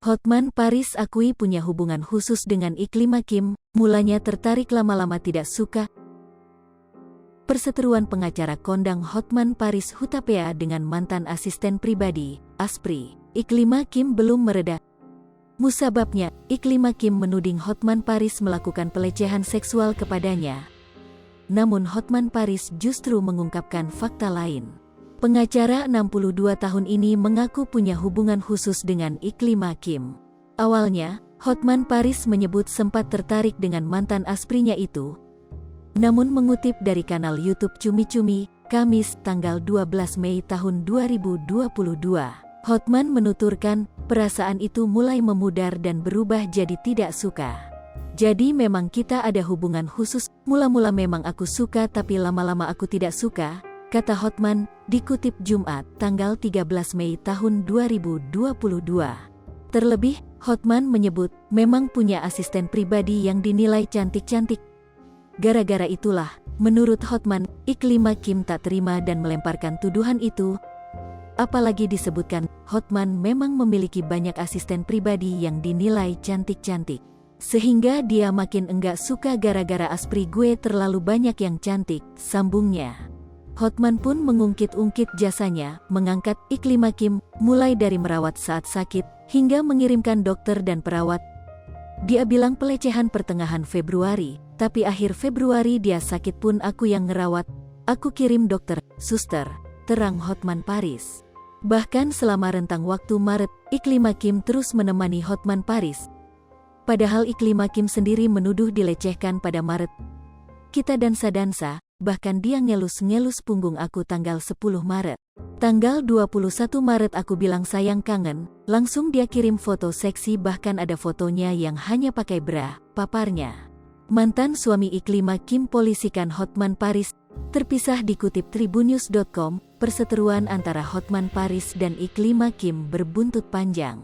Hotman Paris akui punya hubungan khusus dengan Iklima Kim, mulanya tertarik lama-lama tidak suka. Perseteruan pengacara kondang Hotman Paris Hutapea dengan mantan asisten pribadi, Aspri, Iklima Kim belum mereda. Musababnya, Iklima Kim menuding Hotman Paris melakukan pelecehan seksual kepadanya. Namun Hotman Paris justru mengungkapkan fakta lain. Pengacara 62 tahun ini mengaku punya hubungan khusus dengan Iklima Kim. Awalnya, Hotman Paris menyebut sempat tertarik dengan mantan asprinya itu. Namun mengutip dari kanal YouTube Cumi Cumi, Kamis tanggal 12 Mei tahun 2022, Hotman menuturkan perasaan itu mulai memudar dan berubah jadi tidak suka. Jadi memang kita ada hubungan khusus, mula-mula memang aku suka tapi lama-lama aku tidak suka, kata Hotman, dikutip Jumat, tanggal 13 Mei tahun 2022. Terlebih, Hotman menyebut, memang punya asisten pribadi yang dinilai cantik-cantik. Gara-gara itulah, menurut Hotman, Iklima Kim tak terima dan melemparkan tuduhan itu. Apalagi disebutkan, Hotman memang memiliki banyak asisten pribadi yang dinilai cantik-cantik. Sehingga dia makin enggak suka gara-gara aspri gue terlalu banyak yang cantik, sambungnya. Hotman pun mengungkit-ungkit jasanya, mengangkat Iklima Kim, mulai dari merawat saat sakit, hingga mengirimkan dokter dan perawat. Dia bilang pelecehan pertengahan Februari, tapi akhir Februari dia sakit pun aku yang ngerawat. Aku kirim dokter, suster, terang Hotman Paris. Bahkan selama rentang waktu Maret, Iklima Kim terus menemani Hotman Paris. Padahal Iklima Kim sendiri menuduh dilecehkan pada Maret. Kita dansa-dansa, bahkan dia ngelus-ngelus punggung aku tanggal 10 Maret. Tanggal 21 Maret aku bilang sayang kangen, langsung dia kirim foto seksi bahkan ada fotonya yang hanya pakai bra, paparnya. Mantan suami Iklima Kim polisikan Hotman Paris, terpisah dikutip tribunnews.com, perseteruan antara Hotman Paris dan Iklima Kim berbuntut panjang.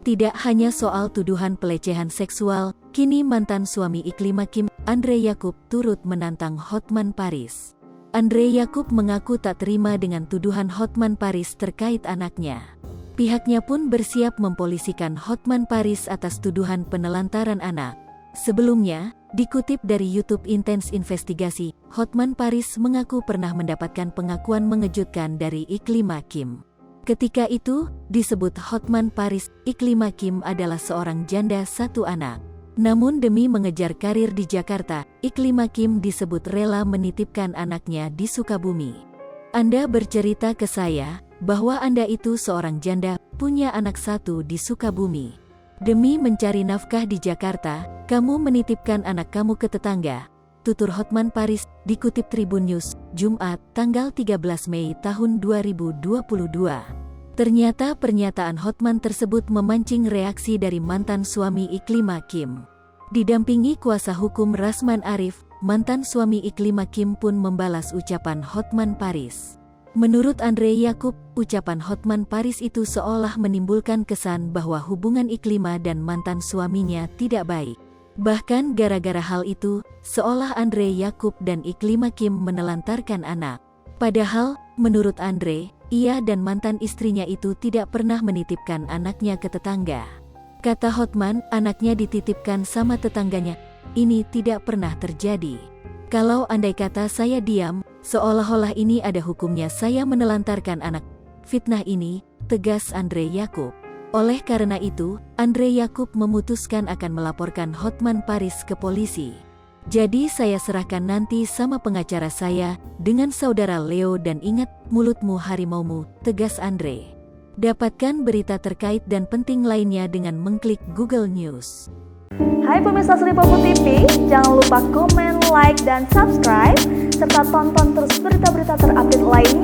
Tidak hanya soal tuduhan pelecehan seksual, kini mantan suami Iklima Kim, Andre Yakub, turut menantang Hotman Paris. Andre Yakub mengaku tak terima dengan tuduhan Hotman Paris terkait anaknya. Pihaknya pun bersiap mempolisikan Hotman Paris atas tuduhan penelantaran anak. Sebelumnya, dikutip dari YouTube Intense Investigasi, Hotman Paris mengaku pernah mendapatkan pengakuan mengejutkan dari Iklima Kim. Ketika itu, disebut Hotman Paris, Iklima Kim adalah seorang janda satu anak. Namun demi mengejar karir di Jakarta, Iklima Kim disebut rela menitipkan anaknya di Sukabumi. Anda bercerita ke saya, bahwa Anda itu seorang janda, punya anak satu di Sukabumi. Demi mencari nafkah di Jakarta, kamu menitipkan anak kamu ke tetangga. Tutur Hotman Paris, dikutip Tribun News, Jumat, tanggal 13 Mei tahun 2022. Ternyata pernyataan Hotman tersebut memancing reaksi dari mantan suami Iklima Kim. Didampingi kuasa hukum Rasman Arif, mantan suami Iklima Kim pun membalas ucapan Hotman Paris. Menurut Andre Yakub, ucapan Hotman Paris itu seolah menimbulkan kesan bahwa hubungan Iklima dan mantan suaminya tidak baik. Bahkan gara-gara hal itu, seolah Andre Yakub dan Iklima Kim menelantarkan anak. Padahal, menurut Andre, ia dan mantan istrinya itu tidak pernah menitipkan anaknya ke tetangga. Kata Hotman, anaknya dititipkan sama tetangganya. Ini tidak pernah terjadi. Kalau andai kata saya diam, seolah-olah ini ada hukumnya saya menelantarkan anak. Fitnah ini, tegas Andre Yakub. Oleh karena itu, Andre Yakub memutuskan akan melaporkan Hotman Paris ke polisi. Jadi saya serahkan nanti sama pengacara saya, dengan saudara Leo dan ingat, mulutmu harimaumu, tegas Andre. Dapatkan berita terkait dan penting lainnya dengan mengklik Google News. Hai pemirsa Sri Popo TV, jangan lupa komen, like, dan subscribe, serta tonton terus berita-berita terupdate lainnya.